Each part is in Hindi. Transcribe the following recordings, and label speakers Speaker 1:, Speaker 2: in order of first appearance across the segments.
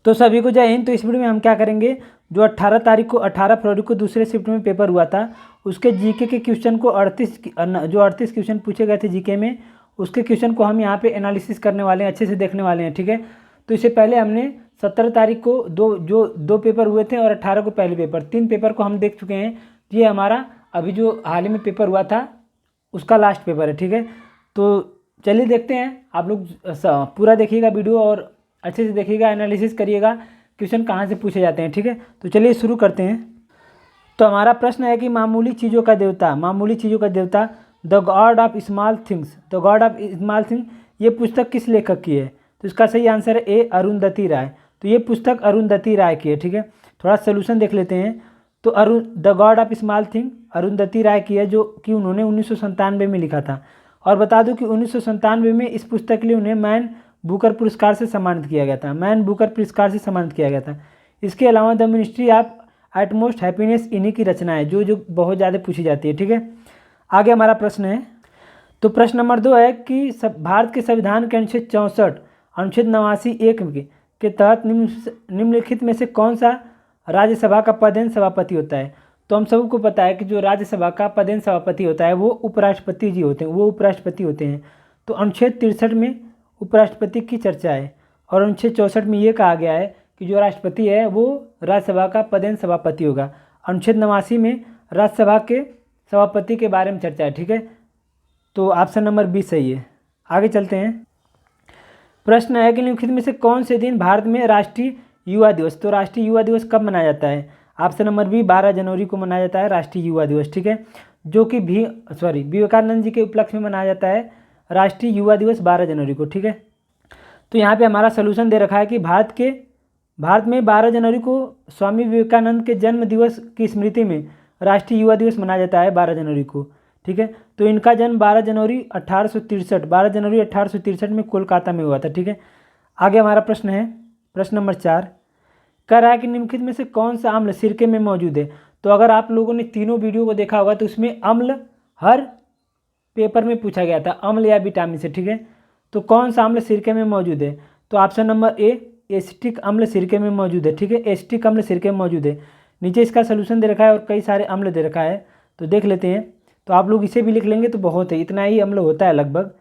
Speaker 1: तो सभी को जय हिंद। तो इस वीडियो में हम क्या करेंगे, जो 18 फरवरी को दूसरे शिफ्ट में पेपर हुआ था उसके जीके के क्वेश्चन को 38 क्वेश्चन पूछे गए थे जीके में, उसके क्वेश्चन को हम यहाँ पे एनालिसिस करने वाले हैं, अच्छे से देखने वाले हैं। ठीक है, तो इससे पहले हमने 17 तारीख को दो पेपर हुए थे और 18 को पहले पेपर, 3 पेपर को हम देख चुके हैं। ये हमारा अभी जो हाल ही में पेपर हुआ था उसका लास्ट पेपर है। ठीक है, तो चलिए देखते हैं। आप लोग पूरा देखिएगा वीडियो और अच्छे से देखिएगा, एनालिसिस करिएगा क्वेश्चन कहाँ से पूछे जाते हैं। ठीक है, तो चलिए शुरू करते हैं। तो हमारा प्रश्न है कि मामूली चीज़ों का देवता the God of small things, ये पुस्तक किस लेखक की है? तो इसका सही आंसर है ए, अरुंधति राय। तो ये पुस्तक अरुंधति राय की है। ठीक है, थोड़ा सोल्यूशन देख लेते हैं। तो the God of small thing Arundhati Roy की है, जो कि उन्होंने 1997 में लिखा था। और बता दूं कि 1997 में इस पुस्तक के लिए उन्हें मैन बुकर पुरस्कार से सम्मानित किया गया था। इसके अलावा The Ministry of Utmost Happiness इन्हीं की रचना है, जो बहुत ज़्यादा पूछी जाती है। ठीक है, आगे हमारा प्रश्न है। तो प्रश्न नंबर 2 है कि भारत के संविधान के अनुच्छेद 64 अनुच्छेद 89(1) के तहत निम्नलिखित में से कौन सा राज्यसभा का पदेन सभापति होता है? तो हम सबको पता है कि जो राज्यसभा का पदेन सभापति होता है वो उपराष्ट्रपति जी होते हैं, तो अनुच्छेद 63 में उपराष्ट्रपति की चर्चा है और अनुच्छेद 64 में ये कहा गया है कि जो राष्ट्रपति है वो राज्यसभा का पदेन सभापति होगा। अनुच्छेद 89 में राज्यसभा के सभापति के बारे में चर्चा है। ठीक है, तो ऑप्शन नंबर बी सही है। आगे चलते हैं। प्रश्न है कि निम्नलिखित में से कौन से दिन भारत में राष्ट्रीय युवा दिवस? तो राष्ट्रीय युवा दिवस कब मनाया जाता है? ऑप्शन नंबर बी 12 जनवरी को मनाया जाता है राष्ट्रीय युवा दिवस। ठीक है, जो कि विवेकानंद जी के उपलक्ष्य में मनाया जाता है राष्ट्रीय युवा दिवस 12 जनवरी को। ठीक है, तो यहाँ पे हमारा सोल्यूशन दे रखा है कि भारत में 12 जनवरी को स्वामी विवेकानंद के जन्म दिवस की स्मृति में राष्ट्रीय युवा दिवस मनाया जाता है 12 जनवरी को। ठीक है, तो इनका जन्म 12 जनवरी 1863 में कोलकाता में हुआ था। ठीक है, आगे हमारा प्रश्न है, प्रश्न नंबर 4 कह रहा है कि निम्नलिखित में से कौन सा अम्ल सिरके में मौजूद है? तो अगर आप लोगों ने तीनों वीडियो को देखा होगा तो उसमें अम्ल हर पेपर में पूछा गया था, अम्ल या विटामिन से। ठीक है, तो कौन सा अम्ल सिरके में मौजूद है? तो ऑप्शन नंबर ए, एसिटिक अम्ल सिरके में मौजूद है। ठीक है, एसिटिक अम्ल सिरके में मौजूद है। नीचे इसका सोल्यूशन दे रखा है और कई सारे अम्ल दे रखा है, तो देख लेते हैं। तो आप लोग इसे भी लिख लेंगे तो बहुत है, इतना ही अम्ल होता है लगभग।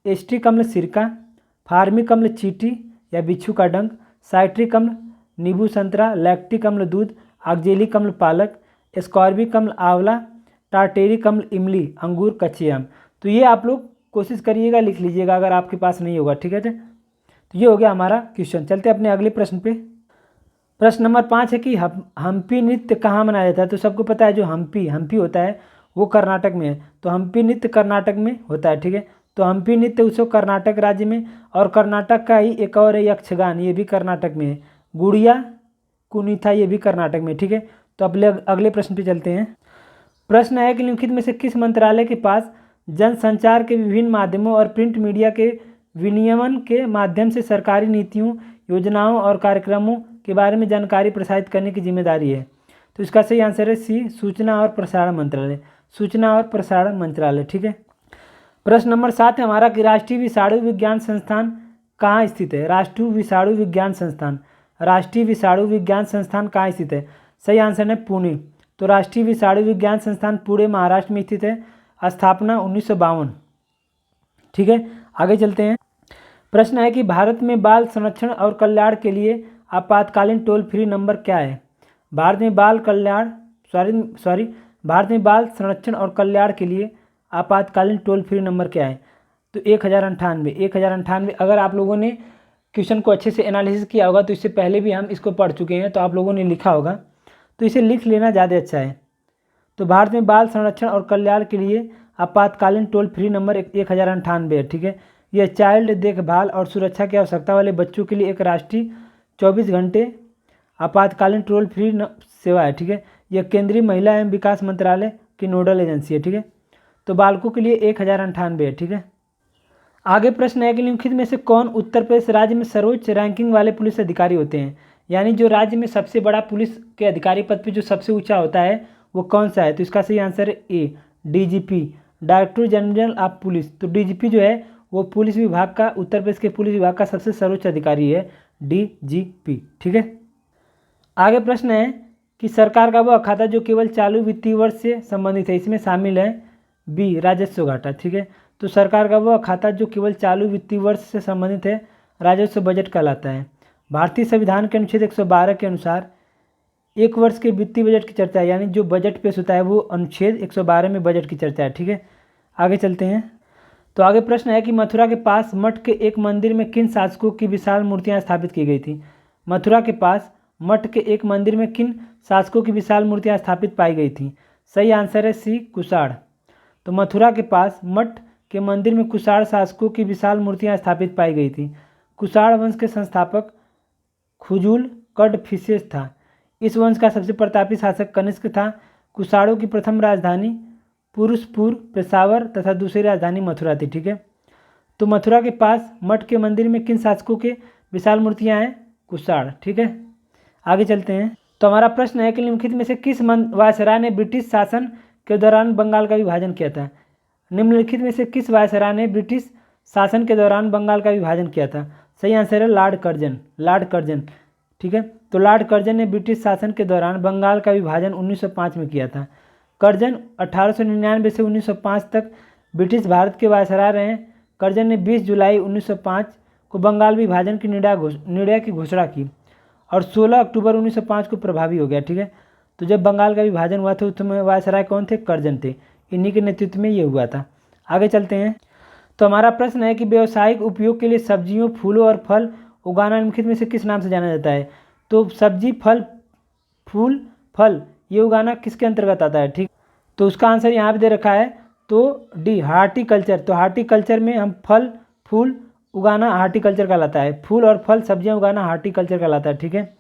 Speaker 1: एसिटिक अम्ल सिरका, फार्मिक अम्ल चींटी या बिच्छू का डंक, साइट्रिक अम्ल नींबू संतरा, लैक्टिक अम्ल दूध, ऑक्जेलिक अम्ल पालक, एस्कॉर्बिक अम्ल आंवला, टार्टेरिक अम्ल इमली अंगूर कच्चे आम। तो ये आप लोग कोशिश करिएगा, लिख लीजिएगा अगर आपके पास नहीं होगा। ठीक है, तो ये हो गया हमारा क्वेश्चन। चलते हैं अपने अगले प्रश्न पे। प्रश्न नंबर 5 है कि हम्पी नृत्य कहाँ मनाया जाता है? तो सबको पता है जो हम्पी होता है वो कर्नाटक में है, तो हम्पी नृत्य कर्नाटक में होता है। ठीक है, तो हम्पी नृत्य उत्सव कर्नाटक राज्य में, और कर्नाटक का ही एक और है यक्षगान, ये भी कर्नाटक में है। गुड़िया कुनीथा, ये भी कर्नाटक में। ठीक है, तो अगले प्रश्न पे चलते हैं। प्रश्न है कि निम्नलिखित में से किस मंत्रालय के पास जनसंचार के विभिन्न माध्यमों और प्रिंट मीडिया के विनियमन के माध्यम से सरकारी नीतियों, योजनाओं और कार्यक्रमों के बारे में जानकारी प्रसारित करने की जिम्मेदारी है? तो इसका सही आंसर है सी, सूचना और प्रसारण मंत्रालय। ठीक है, प्रश्न नंबर 7 है हमारा कि राष्ट्रीय विषाणु विज्ञान संस्थान कहाँ स्थित है? राष्ट्रीय विषाणु विज्ञान संस्थान कहाँ स्थित है? सही आंसर है पुणे। तो राष्ट्रीय विषाणु विज्ञान संस्थान पुणे महाराष्ट्र में स्थित है, स्थापना 1952। ठीक है, आगे चलते हैं। प्रश्न है कि भारत में बाल संरक्षण और कल्याण के लिए आपातकालीन टोल फ्री नंबर क्या है? भारत में बाल संरक्षण और कल्याण के लिए आपातकालीन टोल फ्री नंबर क्या है? तो 1098। अगर आप लोगों ने क्वेश्चन को अच्छे से एनालिसिस किया होगा तो इससे पहले भी हम इसको पढ़ चुके हैं, तो आप लोगों ने लिखा होगा, तो इसे लिख लेना ज़्यादा अच्छा है। तो भारत में बाल संरक्षण और कल्याण के लिए आपातकालीन टोल फ्री नंबर 1098 है। ठीक है, यह चाइल्ड देखभाल और सुरक्षा की आवश्यकता वाले बच्चों के लिए एक राष्ट्रीय 24 घंटे आपातकालीन टोल फ्री सेवा है। ठीक है, यह केंद्रीय महिला एवं विकास मंत्रालय की नोडल एजेंसी है। ठीक है, तो बालकों के लिए 1098 है। ठीक है, आगे प्रश्न है कि निम्नलिखित में से कौन उत्तर प्रदेश राज्य में सर्वोच्च रैंकिंग वाले पुलिस अधिकारी होते हैं? यानी जो राज्य में सबसे बड़ा पुलिस के अधिकारी पद पे जो सबसे ऊंचा होता है वो कौन सा है? तो इसका सही आंसर है A, DGP, director general of police. तो डीजीपी जो है वो पुलिस विभाग का, उत्तर प्रदेश के पुलिस विभाग का सबसे सर्वोच्च अधिकारी है, DGP। ठीक है। आगे प्रश्न है कि सरकार का वह खाता जो केवल चालू वित्तीय वर्ष से संबंधित है, इसमें शामिल है बी राजस्व घाटा। ठीक है। तो सरकार का वह खाता जो केवल चालू वित्तीय वर्ष से संबंधित है राजस्व बजट कहलाता है। भारतीय संविधान के अनुच्छेद 112 के अनुसार एक वर्ष के वित्तीय बजट की चर्चा है, यानी जो बजट पेश होता है वो अनुच्छेद 112 में बजट की चर्चा है। ठीक है। आगे चलते हैं। तो आगे प्रश्न है कि मथुरा के पास मठ के एक मंदिर में किन शासकों की विशाल मूर्तियां स्थापित की गई थी। मथुरा के पास मठ के एक मंदिर में किन शासकों की विशाल मूर्तियां स्थापित पाई गई थी। सही आंसर है सी कुषाण। तो मथुरा के पास मठ के मंदिर में कुषाण शासकों की विशाल मूर्तियां स्थापित पाई गई थी। कुषाण वंश के संस्थापक खुजूल कडफिसेस था। इस वंश का सबसे प्रतापी शासक कनिष्क था। कुषाणों की प्रथम राजधानी पुरुषपुर पेशावर तथा दूसरी राजधानी मथुरा थी। ठीक है। तो मथुरा के पास मठ के मंदिर में किन शासकों के विशाल मूर्तियां हैं। कुषाण। ठीक है। आगे चलते हैं। तो हमारा प्रश्न है कि निम्नलिखित में से किस वायसराय ने ब्रिटिश शासन के दौरान बंगाल का विभाजन किया था। निम्नलिखित में से किस वायसराय ने ब्रिटिश शासन के दौरान बंगाल का विभाजन किया था। सही आंसर है लॉर्ड कर्जन। Lord Curzon. ठीक है। तो लॉर्ड कर्जन ने ब्रिटिश शासन के दौरान बंगाल का विभाजन 1905 में किया था। कर्जन 1899 से 1905 तक ब्रिटिश भारत के वायसराय रहे। कर्जन ने 20 जुलाई 1905 को बंगाल विभाजन की निर्णय की घोषणा की और 16 अक्टूबर 1905 को प्रभावी हो गया। ठीक है। तो जब बंगाल का विभाजन हुआ था उस समय वायसराय कौन थे। कर्जन थे। इन्हीं के नेतृत्व में ये हुआ था। आगे चलते हैं। तो हमारा प्रश्न है कि व्यावसायिक उपयोग के लिए सब्जियों फूलों और फल उगाना निम्नलिखित में से किस नाम से जाना जाता है। तो सब्जी फल फूल फल ये उगाना किसके अंतर्गत आता है। ठीक। तो उसका आंसर यहाँ पे दे रखा है। तो डी हार्टिकल्चर। तो हार्टिकल्चर में हम फल फूल उगाना हार्टिकल्चर कहलाता है। फूल और फल सब्जियां उगाना हार्टिकल्चर कहलाता है। ठीक है।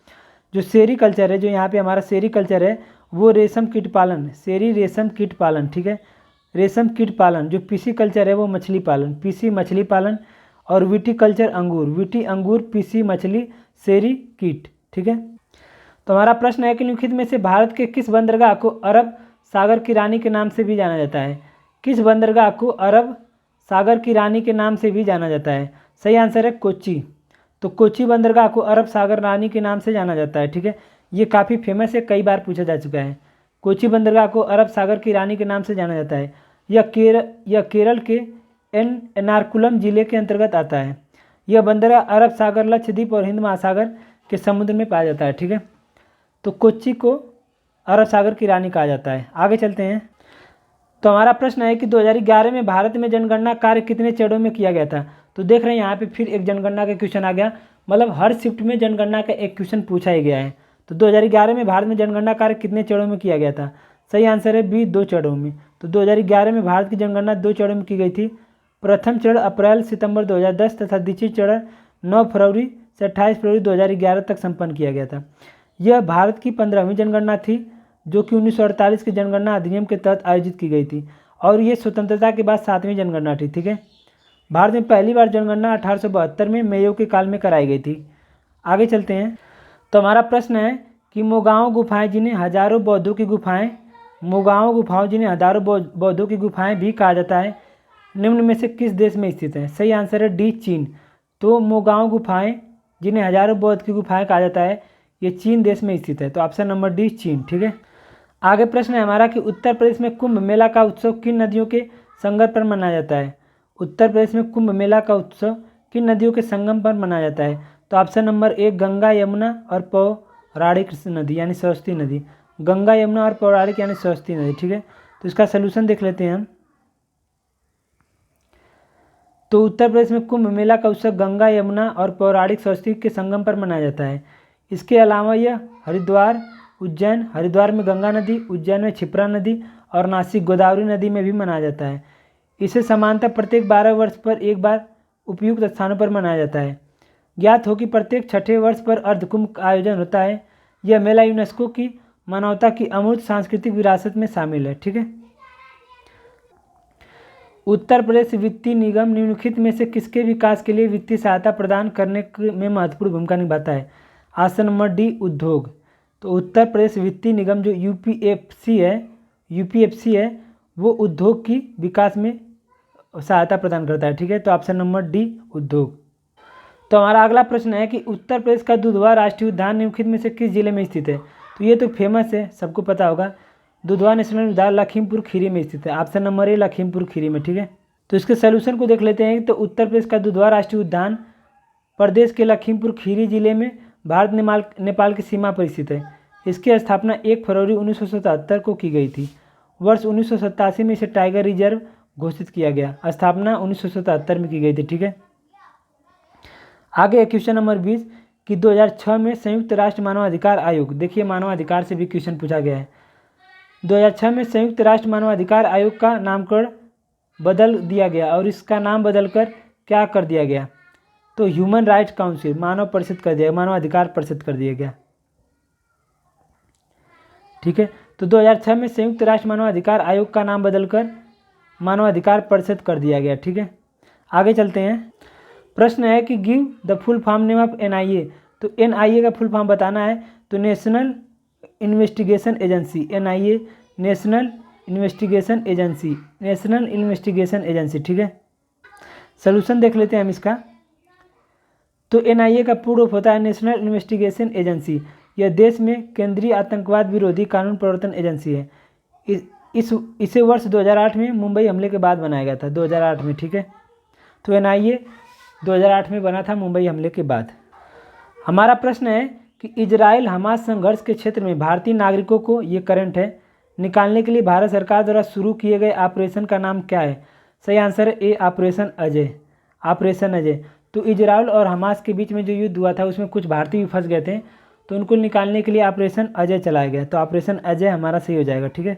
Speaker 1: जो सेरीकल्चर है, जो यहाँ पे हमारा सेरीकल्चर है वो रेशम कीट पालन, सेरी रेशम कीट पालन। ठीक है। रेशम कीट पालन। जो पीसी कल्चर है वो मछली पालन, पीसी मछली पालन। और विटीकल्चर अंगूर, विटी अंगूर, पीसी मछली, सेरी कीट। ठीक है। तो हमारा प्रश्न है कि निम्नलिखित में से भारत के किस बंदरगाह को अरब सागर की रानी के नाम से भी जाना जाता है। किस बंदरगाह को अरब सागर की रानी के नाम से भी जाना जाता है। सही आंसर है कोच्चि। तो कोच्चि बंदरगाह को अरब सागर रानी के नाम से जाना जाता है। ठीक है। ये काफ़ी फेमस है, कई बार पूछा जा चुका है। कोच्चि बंदरगाह को अरब सागर की रानी के नाम से जाना जाता है। यह केरल के एर्नाकुलम जिले के अंतर्गत आता है। यह बंदरगाह अरब सागर, लक्षद्वीप और हिंद महासागर के समुद्र में पाया जाता है। ठीक है। तो कोच्चि को अरब सागर की रानी कहा जाता है। आगे चलते हैं। तो हमारा प्रश्न है कि 2011 में भारत में जनगणना कार्य कितने चरणों में किया गया था। तो देख रहे हैं यहाँ पे फिर एक जनगणना का क्वेश्चन आ गया, मतलब हर शिफ्ट में जनगणना का एक क्वेश्चन पूछा ही गया है। तो 2011 में भारत में जनगणना कार्य कितने चरणों में किया गया था। सही आंसर है बी 2 चरणों में। तो 2011 में भारत की जनगणना 2 चरणों में की गई थी। प्रथम चरण अप्रैल सितंबर 2010 तथा द्वितीय चरण 9 फरवरी से 28 फरवरी 2011 तक संपन्न किया गया था। यह भारत की 15वीं जनगणना थी जो कि 1948 के जनगणना अधिनियम के तहत आयोजित की गई थी और ये स्वतंत्रता के बाद 7वीं जनगणना थी। ठीक है। भारत में पहली बार जनगणना 1872 में मेयो के काल में कराई गई थी। आगे चलते हैं। तो हमारा प्रश्न है कि मोगांव गुफाएं जिन्हें हजारों बौद्धों की गुफाएं भी कहा जाता है, निम्न में से किस देश में स्थित है। सही आंसर है डी चीन। तो मोगांव गुफाएं जिन्हें हजारों बौद्ध की गुफाएं कहा जाता है ये चीन देश में स्थित है। तो ऑप्शन नंबर डी चीन। ठीक है। आगे प्रश्न है हमारा कि उत्तर प्रदेश में कुंभ मेला का उत्सव किन नदियों के संगम पर मनाया जाता है। उत्तर प्रदेश में कुंभ मेला का उत्सव किन नदियों के संगम पर मनाया जाता है। तो ऑप्शन नंबर 1 गंगा यमुना और पौराणिक नदी यानी सरस्वती नदी। गंगा यमुना और पौराणिक यानी सरस्वती नदी। ठीक है। तो इसका सलूशन देख लेते हैं हम। तो उत्तर प्रदेश में कुंभ मेला का उत्सव गंगा यमुना और पौराणिक सरस्वती के संगम पर मनाया जाता है। इसके अलावा यह हरिद्वार उज्जैन, हरिद्वार में गंगा नदी, उज्जैन में क्षिप्रा नदी और नासिक गोदावरी नदी में भी मनाया जाता है। इसे समानतः प्रत्येक 12 वर्ष पर एक बार उपयुक्त स्थानों पर मनाया जाता है। ज्ञात हो कि प्रत्येक 6ठे वर्ष पर अर्धकुंभ का आयोजन होता है। यह मेला यूनेस्को की मानवता की अमूर्त सांस्कृतिक विरासत में शामिल है। ठीक है। उत्तर प्रदेश वित्तीय निगम निम्नलिखित में से किसके विकास के लिए वित्तीय सहायता प्रदान करने में महत्वपूर्ण भूमिका निभाता है। ऑप्शन नंबर डी उद्योग। तो उत्तर प्रदेश वित्तीय निगम जो यूपीएफसी है वो उद्योग की विकास में सहायता प्रदान करता है। ठीक है। तो ऑप्शन नंबर डी उद्योग। तो हमारा अगला प्रश्न है कि उत्तर प्रदेश का दुधवा राष्ट्रीय उद्यान निम्नलिखित में से किस जिले में स्थित है। तो ये तो फेमस है, सबको पता होगा, दुधवा नेशनल उद्यान लखीमपुर खीरी में स्थित है। Option number A Lakhimpur Kheri में, ठीक है। तो इसके सोल्यूशन को देख लेते हैं। तो उत्तर प्रदेश का दुधवा राष्ट्रीय उद्यान प्रदेश के लखीमपुर खीरी जिले में भारत नेपाल की सीमा पर स्थित है। इसकी स्थापना 1 फरवरी 1977 को की गई थी। वर्ष 1987 में इसे टाइगर रिजर्व घोषित किया गया। स्थापना 1977 में की गई थी, ठीक है। आगे क्वेश्चन नंबर 20 कि 2006 में संयुक्त राष्ट्र मानवाधिकार आयोग, देखिए मानवाधिकार से भी क्वेश्चन पूछा गया है। 2006 में संयुक्त राष्ट्र मानवाधिकार आयोग का नामकरण बदल दिया गया और इसका नाम बदलकर क्या कर दिया गया। तो ह्यूमन राइट्स काउंसिल, मानव परिषद कर दिया, मानवाधिकार परिषद कर दिया गया, ठीक है। तो 2006 में संयुक्त राष्ट्र मानवाधिकार आयोग का नाम बदलकर मानवाधिकार परिषद कर दिया गया, ठीक है। आगे चलते हैं। प्रश्न है कि give the full form name of NIA. तो एनआईए का फुल फॉर्म बताना है। तो national investigation agency, NIA national investigation agency, national investigation agency, ठीक है। सोल्यूशन देख लेते हैं हम इसका। तो एनआईए का पूर्ण रूप होता है नेशनल इन्वेस्टिगेशन एजेंसी। यह देश में केंद्रीय आतंकवाद विरोधी कानून प्रवर्तन एजेंसी है। इसे वर्ष 2008 में मुंबई हमले के बाद बनाया गया था, 2008 में, ठीक है। तो एनआईए 2008 में बना था मुंबई हमले के बाद। हमारा प्रश्न है कि इजराइल हमास संघर्ष के क्षेत्र में भारतीय नागरिकों को, ये करंट है, निकालने के लिए भारत सरकार द्वारा शुरू किए गए ऑपरेशन का नाम क्या है। सही आंसर है ए ऑपरेशन अजय, ऑपरेशन अजय। तो इजराइल और हमास के बीच में जो युद्ध हुआ था उसमें कुछ भारतीय भी फंस गए थे, तो उनको निकालने के लिए ऑपरेशन अजय चलाया गया। तो ऑपरेशन अजय हमारा सही हो जाएगा, ठीक है।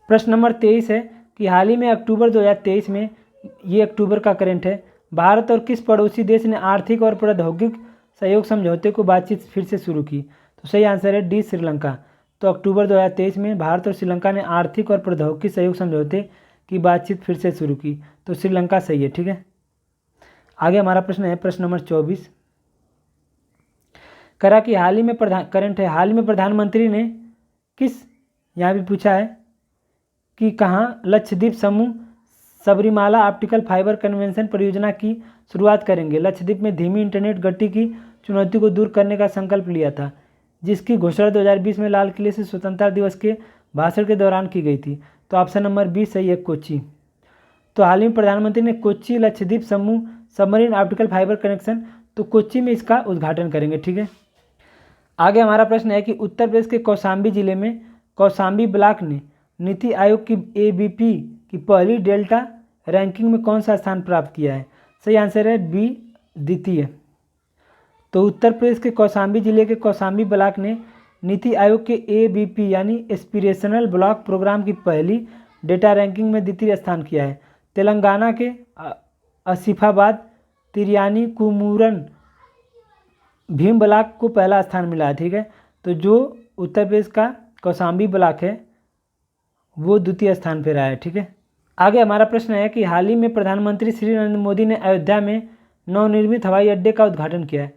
Speaker 1: प्रश्न नंबर 23 है कि हाल ही में अक्टूबर 2023 में, ये अक्टूबर का करंट है, भारत और किस पड़ोसी देश ने आर्थिक और प्रौद्योगिक सहयोग समझौते को बातचीत फिर से शुरू की। तो सही आंसर है डी श्रीलंका। तो अक्टूबर 2023 में भारत और श्रीलंका ने आर्थिक और प्रौद्योगिकी सहयोग समझौते की बातचीत फिर से शुरू की। तो श्रीलंका सही है, ठीक है। आगे हमारा प्रश्न है प्रश्न नंबर 24, करा कि हाल ही में करंट है, हाल ही में प्रधानमंत्री ने किस, यहाँ भी पूछा है कि कहाँ लक्षद्वीप समूह सबरीमाला ऑप्टिकल फाइबर कन्वेंशन परियोजना की शुरुआत करेंगे। लक्षद्वीप में धीमी इंटरनेट गति की चुनौती को दूर करने का संकल्प लिया था, जिसकी घोषणा 2020 में लाल किले से स्वतंत्रता दिवस के भाषण के दौरान की गई थी। तो ऑप्शन नंबर बी सही है, कोच्चि। तो हाल ही में प्रधानमंत्री ने कोच्चि लक्षद्वीप समूह सबमरीन ऑप्टिकल फाइबर कनेक्शन, तो कोच्चि में इसका उद्घाटन करेंगे, ठीक है। आगे हमारा प्रश्न है कि उत्तर प्रदेश के कौशाम्बी जिले में कौशाम्बी ब्लॉक ने नीति आयोग की एबीपी की पहली डेल्टा रैंकिंग में कौन सा स्थान प्राप्त किया है। सही आंसर है बी द्वितीय। तो उत्तर प्रदेश के कौशाम्बी जिले के कौशाम्बी ब्लॉक ने नीति आयोग के एबीपी यानी एस्पिरेशनल ब्लॉक प्रोग्राम की पहली डेटा रैंकिंग में द्वितीय स्थान किया है। तेलंगाना के आसिफाबाद तिरियानी कुमूरन भीम ब्लॉक को पहला स्थान मिला है, ठीक है। तो जो उत्तर प्रदेश का कौशाम्बी ब्लॉक है वो द्वितीय स्थान पर रहा है, ठीक है। आगे हमारा प्रश्न है कि हाल ही में प्रधानमंत्री श्री नरेंद्र मोदी ने अयोध्या में नवनिर्मित हवाई अड्डे का उद्घाटन किया है।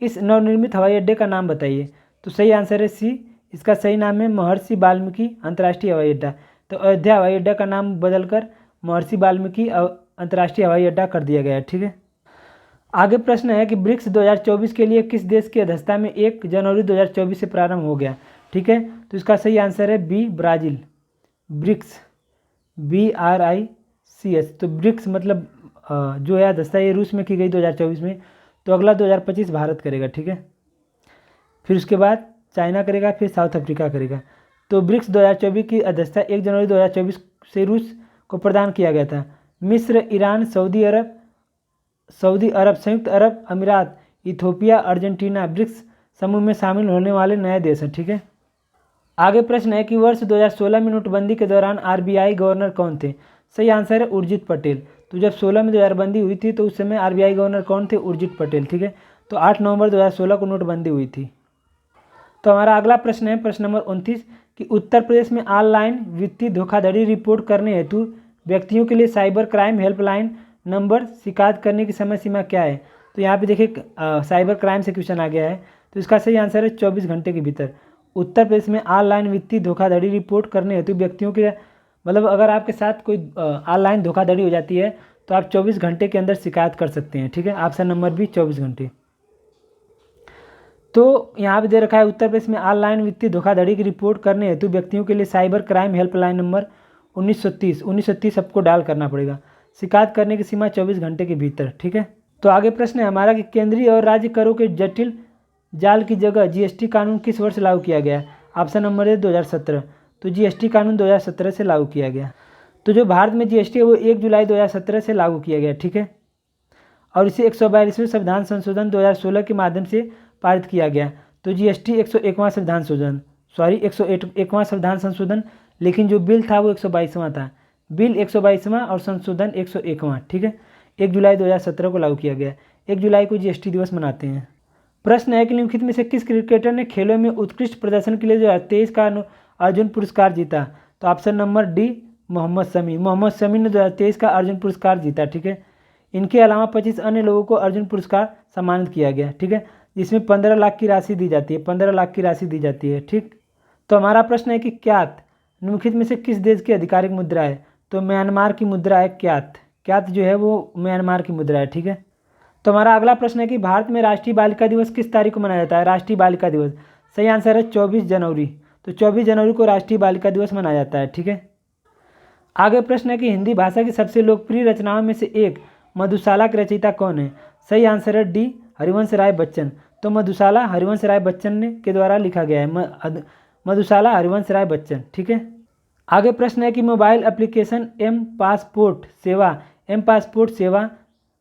Speaker 1: इस नवनिर्मित हवाई अड्डे का नाम बताइए। तो सही आंसर है सी, इसका सही नाम है महर्षि वाल्मीकि अंतर्राष्ट्रीय हवाई अड्डा। तो अयोध्या हवाई अड्डा का नाम बदलकर महर्षि वाल्मीकि अंतर्राष्ट्रीय हवाई अड्डा कर दिया गया है, ठीक है। आगे प्रश्न है कि ब्रिक्स 2024 के लिए किस देश की अध्यक्षता में 1 जनवरी 2024 से प्रारंभ हो गया, ठीक है। तो इसका सही आंसर है बी ब्राज़ील, ब्रिक्स, BRICS। तो ब्रिक्स मतलब जो है अध्यक्षता ये रूस में की गई 2024 में। तो अगला 2025 भारत करेगा, ठीक है। फिर उसके बाद चाइना करेगा, फिर साउथ अफ्रीका करेगा। तो ब्रिक्स 2024 की अध्यक्षता 1 जनवरी 2024 से रूस को प्रदान किया गया था। मिस्र, ईरान, सऊदी अरब, संयुक्त अरब अमीरात, इथोपिया, अर्जेंटीना ब्रिक्स समूह में शामिल होने वाले नए देश हैं, ठीक है। आगे प्रश्न है कि वर्ष 2016 में नोटबंदी के दौरान RBI गवर्नर कौन थे। सही आंसर है उर्जित पटेल। तो जब 16 में नोटबंदी हुई थी तो उस समय RBI गवर्नर कौन थे, उर्जित पटेल, ठीक है। तो 8 नवंबर 2016 को नोटबंदी हुई थी। तो हमारा अगला प्रश्न है प्रश्न नंबर 29 कि उत्तर प्रदेश में ऑनलाइन वित्तीय धोखाधड़ी रिपोर्ट करने हेतु व्यक्तियों के लिए साइबर क्राइम हेल्पलाइन नंबर शिकायत करने की समय सीमा क्या है। तो यहाँ पे देखिए साइबर क्राइम से क्वेश्चन आ गया है। तो इसका सही आंसर है 24 घंटे के भीतर। उत्तर प्रदेश में ऑनलाइन वित्तीय धोखाधड़ी रिपोर्ट करने हेतु व्यक्तियों के, मतलब अगर आपके साथ कोई ऑनलाइन धोखाधड़ी हो जाती है तो आप 24 घंटे के अंदर शिकायत कर सकते हैं। ठीक है, ऑप्शन नंबर बी 24 घंटे। तो यहाँ पे दे रखा है उत्तर प्रदेश में ऑनलाइन वित्तीय धोखाधड़ी की रिपोर्ट करने हेतु व्यक्तियों के लिए साइबर क्राइम हेल्पलाइन नंबर 1930 सबको डायल करना पड़ेगा। शिकायत करने की सीमा 24 घंटे के भीतर। ठीक है, तो आगे प्रश्न है हमारा कि केंद्रीय और राज्य करों के जटिल जाल की जगह जीएसटी कानून किस वर्ष लागू किया गया? ऑप्शन नंबर है 2017। तो जीएसटी कानून 2017 से लागू किया गया। तो जो भारत में जीएसटी है वो 1 जुलाई 2017 से लागू किया गया। ठीक है, और इसे 142वें संविधान संशोधन 2016 के माध्यम से पारित किया गया। तो जीएसटी 101वां संविधान संशोधन 101वां संविधान संशोधन, लेकिन जो बिल था वो 122वां था। बिल 122वां और संशोधन 101वां। ठीक है, 1 जुलाई 2017 को लागू किया गया। 1 जुलाई को जीएसटी दिवस मनाते हैं। प्रश्न है कि निम्नलिखित में से किस क्रिकेटर ने खेलों में उत्कृष्ट प्रदर्शन के लिए 2023 का अर्जुन पुरस्कार जीता? तो option number D Mohammed Shami. Mohammed Shami ने 2023 का अर्जुन पुरस्कार जीता। ठीक है, इनके अलावा 25 अन्य लोगों को अर्जुन पुरस्कार सम्मानित किया गया। ठीक है, जिसमें 15 लाख की राशि दी जाती है। 15 लाख की राशि दी जाती है। ठीक, तो हमारा प्रश्न है कि क्यात निम्नलिखित में से किस देश की आधिकारिक मुद्रा है? तो म्यांमार की मुद्रा है क्यात। क्यात जो है वो म्यांमार की मुद्रा है। ठीक है, तो हमारा अगला प्रश्न है कि भारत में राष्ट्रीय बालिका दिवस किस तारीख को मनाया जाता है? राष्ट्रीय बालिका दिवस सही आंसर है 24 जनवरी। तो 24 जनवरी को राष्ट्रीय बालिका दिवस मनाया जाता है। ठीक है, आगे प्रश्न है कि हिंदी भाषा की सबसे लोकप्रिय रचनाओं में से एक मधुशाला के रचयिता कौन है? सही आंसर है डी हरिवंश राय बच्चन। तो मधुशाला हरिवंश राय बच्चन ने के द्वारा लिखा गया है। मधुशाला हरिवंश राय बच्चन। ठीक है, आगे प्रश्न है कि मोबाइल एप्लीकेशन एम पासपोर्ट सेवा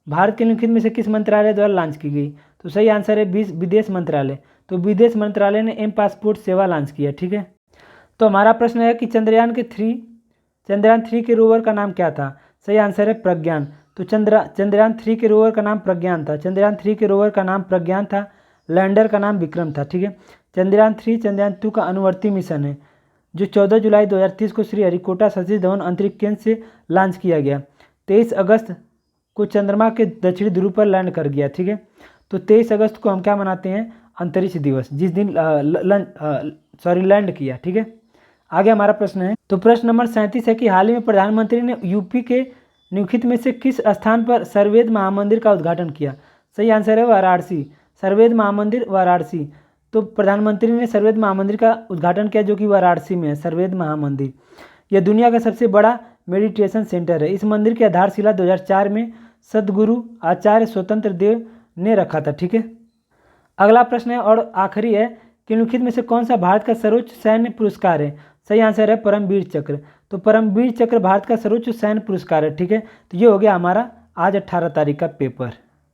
Speaker 1: भारत के निम्नलिखित में से किस मंत्रालय द्वारा लॉन्च की गई? तो सही आंसर है विदेश मंत्रालय। तो विदेश मंत्रालय ने एम पासपोर्ट सेवा लॉन्च किया। ठीक है, तो हमारा प्रश्न है कि चंद्रयान 3 के रोवर का नाम क्या था? सही आंसर है प्रज्ञान। तो चंद्रयान 3 के रोवर का नाम प्रज्ञान था। चंद्रयान 3 के रोवर का नाम प्रज्ञान था। लैंडर का नाम विक्रम था। ठीक है, चंद्रयान 3 चंद्रयान 2 का अनुवर्ती मिशन है जो 14 जुलाई 2030 को श्रीहरिकोटा सतीश धवन अंतरिक्ष केंद्र से लॉन्च किया गया। 23 अगस्त को चंद्रमा के दक्षिणी ध्रुव पर लैंड कर गया। ठीक है, तो 23 अगस्त को हम क्या मनाते हैं? अंतरिक्ष दिवस, जिस दिन लैंड किया। ठीक है, आगे हमारा प्रश्न है, तो प्रश्न नंबर 37 है कि हाल ही में प्रधानमंत्री ने यूपी के निम्नलिखित में से किस स्थान पर सर्ववेद महामंदिर का उद्घाटन किया? सही आंसर है वाराणसी। सर्ववेद महामंदिर वाराणसी। तो प्रधानमंत्री ने सर्ववेद महामंदिर का उद्घाटन किया जो कि वाराणसी में है। सर्ववेद महामंदिर यह दुनिया का सबसे बड़ा मेडिटेशन सेंटर है। इस मंदिर की आधारशिला 2004 में सदगुरु आचार्य स्वतंत्र देव ने रखा था। ठीक है, अगला प्रश्न है और आखिरी है कि निम्नलिखित में से कौन सा भारत का सर्वोच्च सैन्य पुरस्कार है? सही आंसर है परमवीर चक्र। तो परमवीर चक्र भारत का सर्वोच्च सैन्य पुरस्कार है। ठीक है, तो ये हो गया हमारा आज 18 तारीख का पेपर।